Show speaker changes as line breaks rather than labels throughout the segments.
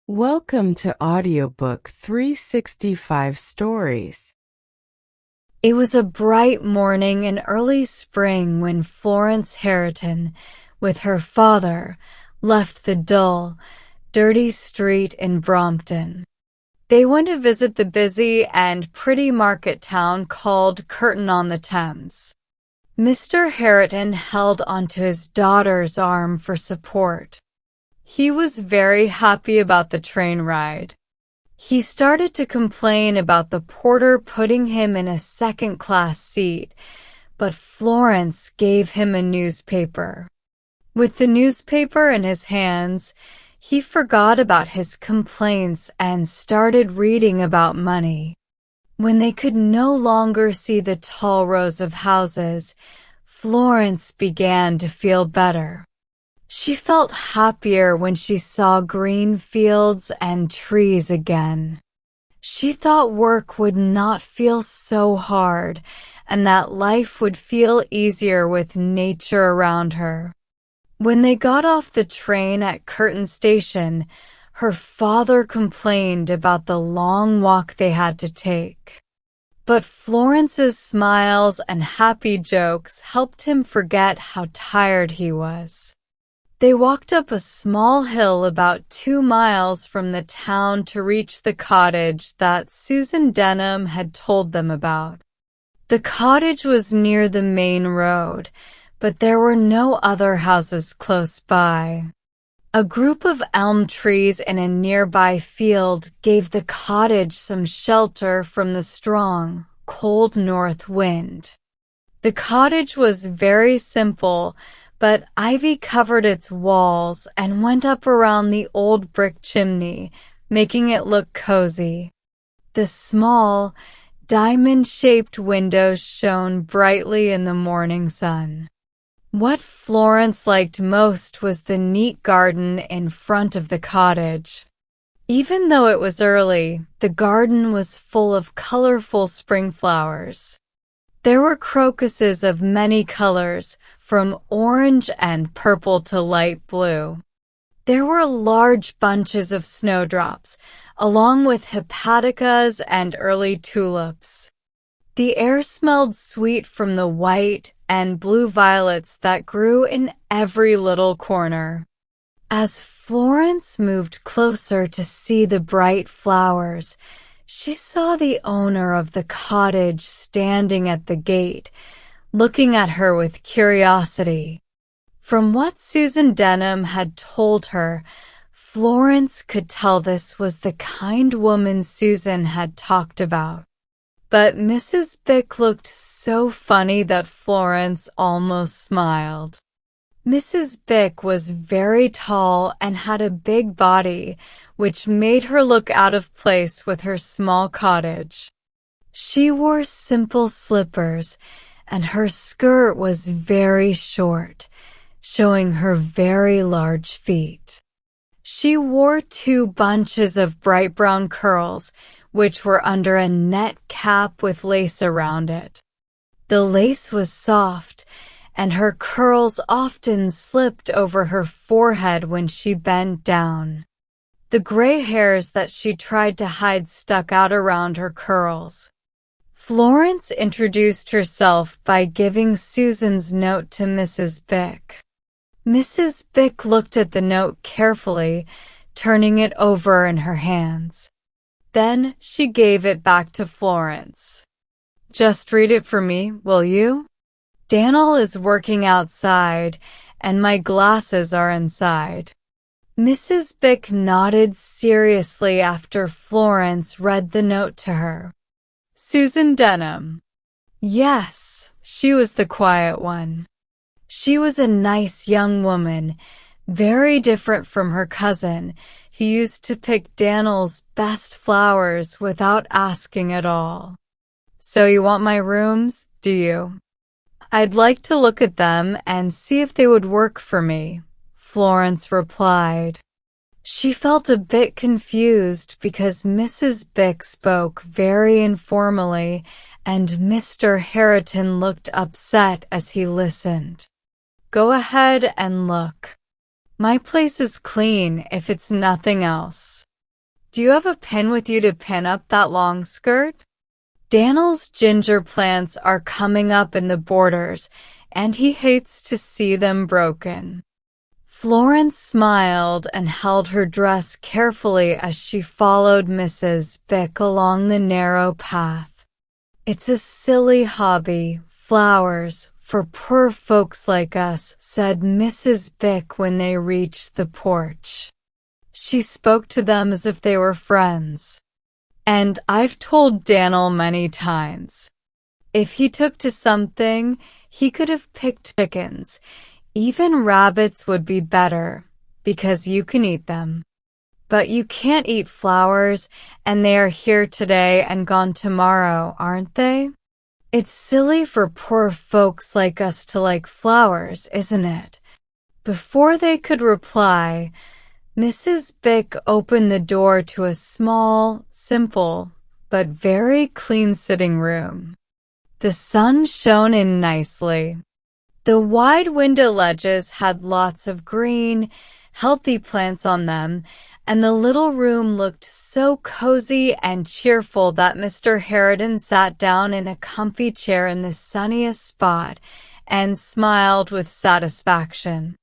Welcome to Audiobook 365 Stories.
It was a bright morning in early spring when Florence Harriton, with her father, left the dull, dirty street in Brompton. They went to visit the busy and pretty market town called Curtain-on-the-Thames. Mr. Harriton held onto his daughter's arm for support. He was very happy about the train ride. He started to complain about the porter putting him in a second-class seat, but Florence gave him a newspaper. With the newspaper in his hands, he forgot about his complaints and started reading about money. When they could no longer see the tall rows of houses, Florence began to feel better. She felt happier when she saw green fields and trees again. She thought work would not feel so hard and that life would feel easier with nature around her. When they got off the train at Curtain Station, her father complained about the long walk they had to take. But Florence's smiles and happy jokes helped him forget how tired he was. They walked up a small hill about 2 miles from the town to reach the cottage that Susan Denham had told them about. The cottage was near the main road, but there were no other houses close by. A group of elm trees in a nearby field gave the cottage some shelter from the strong, cold north wind. The cottage was very simple, but ivy covered its walls and went up around the old brick chimney, making it look cozy. The small, diamond-shaped windows shone brightly in the morning sun. What Florence liked most was the neat garden in front of the cottage. Even though it was early, the garden was full of colorful spring flowers. There were crocuses of many colors, from orange and purple to light blue. There were large bunches of snowdrops, along with hepaticas and early tulips. The air smelled sweet from the white and blue violets that grew in every little corner. As Florence moved closer to see the bright flowers, she saw the owner of the cottage standing at the gate, looking at her with curiosity. From what Susan Denham had told her, Florence could tell this was the kind woman Susan had talked about. But Mrs. Bick looked so funny that Florence almost smiled. Mrs. Bick was very tall and had a big body, which made her look out of place with her small cottage. She wore simple slippers, and her skirt was very short, showing her very large feet. She wore 2 bunches of bright brown curls, which were under a net cap with lace around it. The lace was soft, and her curls often slipped over her forehead when she bent down. The gray hairs that she tried to hide stuck out around her curls. Florence introduced herself by giving Susan's note to Mrs. Bick. Mrs. Bick looked at the note carefully, turning it over in her hands. Then she gave it back to Florence. "Just read it for me, will you? Daniel is working outside, and my glasses are inside." Mrs. Bick nodded seriously after Florence read the note to her. Susan Denham. Yes, she was the quiet one. She was a nice young woman, very different from her cousin. He used to pick Daniel's best flowers without asking at all. "So you want my rooms, do you?" "I'd like to look at them and see if they would work for me," Florence replied. She felt a bit confused because Mrs. Bick spoke very informally and Mr. Harriton looked upset as he listened. "Go ahead and look. My place is clean if it's nothing else." Do you have a pin with you to pin up that long skirt? Daniel's ginger plants are coming up in the borders, and he hates to see them broken. Florence smiled and held her dress carefully as she followed Mrs. Vick along the narrow path. It's a silly hobby, flowers, for poor folks like us, said Mrs. Vick when they reached the porch. She spoke to them as if they were friends. And I've told Daniel many times, if he took to something, he could have picked chickens. Even rabbits would be better, because you can eat them. But you can't eat flowers, and they are here today and gone tomorrow, aren't they? It's silly for poor folks like us to like flowers, isn't it? Before they could reply, Mrs. Vick opened the door to a small, simple, but very clean sitting room. The sun shone in nicely. The wide window ledges had lots of green, healthy plants on them, and the little room looked so cozy and cheerful that Mr. Harridan sat down in a comfy chair in the sunniest spot and smiled with satisfaction.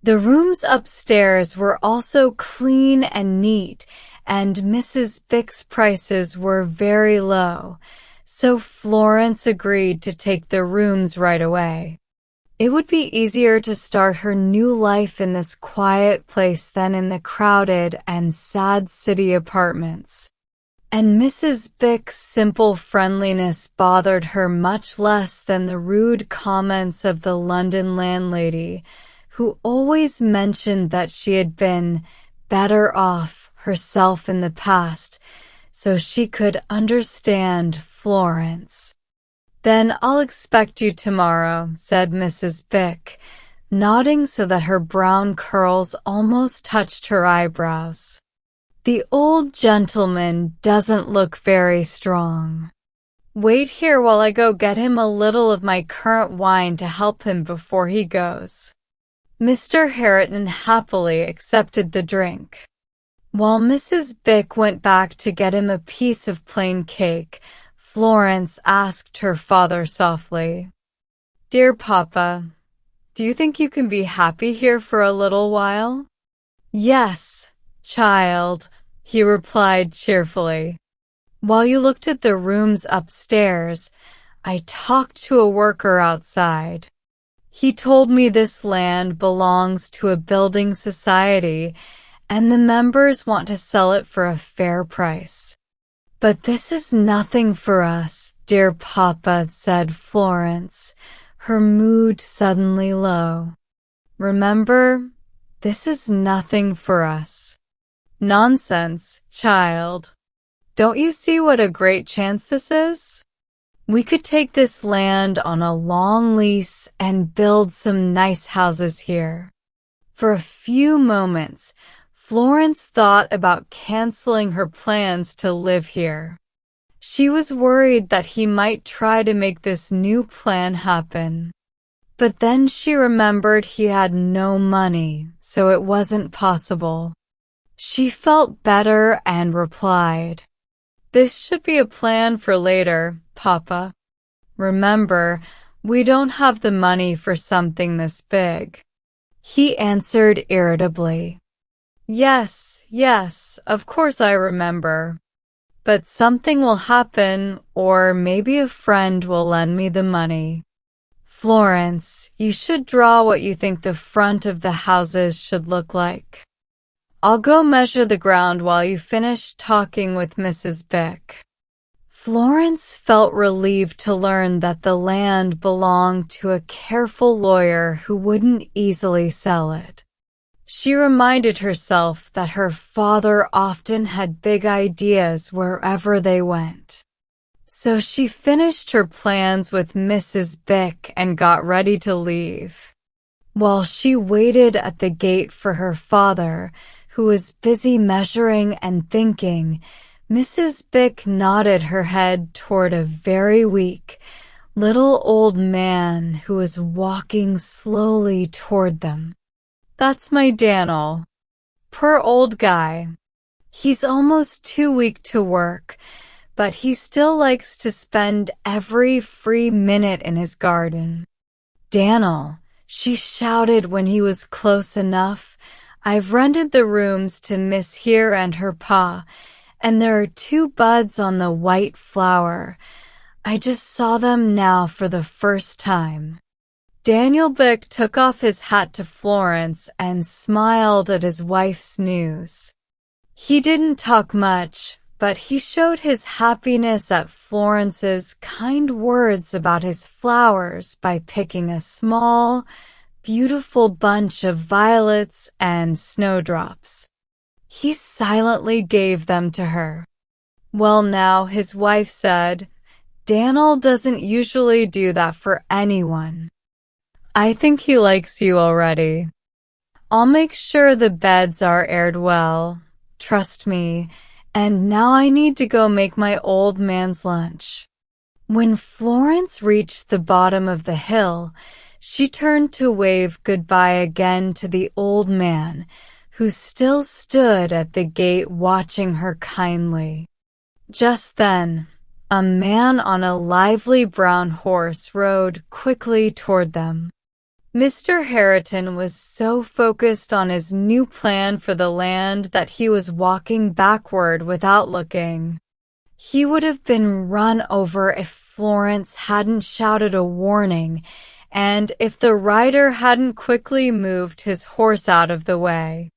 The rooms upstairs were also clean and neat, and Mrs. Vick's prices were very low, so Florence agreed to take the rooms right away. It would be easier to start her new life in this quiet place than in the crowded and sad city apartments. And Mrs. Vick's simple friendliness bothered her much less than the rude comments of the London landlady, who always mentioned that she had been better off herself in the past, so she could understand Florence. Then I'll expect you tomorrow, said Mrs. Vick, nodding so that her brown curls almost touched her eyebrows. The old gentleman doesn't look very strong. Wait here while I go get him a little of my currant wine to help him before he goes. Mr. Harridan happily accepted the drink. While Mrs. Vick went back to get him a piece of plain cake, Florence asked her father softly, "Dear Papa, do you think you can be happy here for a little while?" "Yes, child," he replied cheerfully. "While you looked at the rooms upstairs, I talked to a worker outside. He told me this land belongs to a building society, and the members want to sell it for a fair price. But this is nothing for us, dear Papa," said Florence, her mood suddenly low. "Remember, this is nothing for us." "Nonsense, child. Don't you see what a great chance this is? We could take this land on a long lease and build some nice houses here." For a few moments, Florence thought about canceling her plans to live here. She was worried that he might try to make this new plan happen. But then she remembered he had no money, so it wasn't possible. She felt better and replied, "This should be a plan for later, Papa. Remember, we don't have the money for something this big." He answered irritably, Yes, of course I remember. But something will happen, or maybe a friend will lend me the money. Florence, you should draw what you think the front of the houses should look like. I'll go measure the ground while you finish talking with Mrs. Vick." Florence felt relieved to learn that the land belonged to a careful lawyer who wouldn't easily sell it. She reminded herself that her father often had big ideas wherever they went. So she finished her plans with Mrs. Vick and got ready to leave. While she waited at the gate for her father, who was busy measuring and thinking, Mrs. Vick nodded her head toward a very weak, little old man who was walking slowly toward them. "That's my Daniel. Poor old guy. He's almost too weak to work, but he still likes to spend every free minute in his garden. Daniel, she shouted when he was close enough. I've rented the rooms to Miss Here and her pa, and there are 2 buds on the white flower. I just saw them now for the first time. Daniel Bick took off his hat to Florence and smiled at his wife's news. He didn't talk much, but he showed his happiness at Florence's kind words about his flowers by picking a small, beautiful bunch of violets and snowdrops. He silently gave them to her. Well now, his wife said, Daniel doesn't usually do that for anyone. I think he likes you already. I'll make sure the beds are aired well. Trust me. And now I need to go make my old man's lunch. When Florence reached the bottom of the hill, she turned to wave goodbye again to the old man, who still stood at the gate watching her kindly. Just then, a man on a lively brown horse rode quickly toward them. Mr. Harriton was so focused on his new plan for the land that he was walking backward without looking. He would have been run over if Florence hadn't shouted a warning, and if the rider hadn't quickly moved his horse out of the way.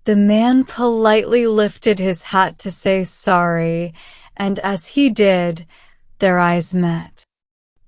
The man politely lifted his hat to say sorry, and as he did, their eyes met.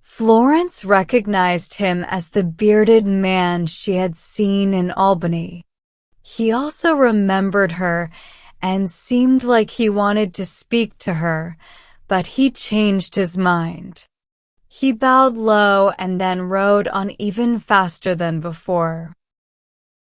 Florence recognized him as the bearded man she had seen in Albany. He also remembered her and seemed like he wanted to speak to her, but he changed his mind. He bowed low and then rode on even faster than before.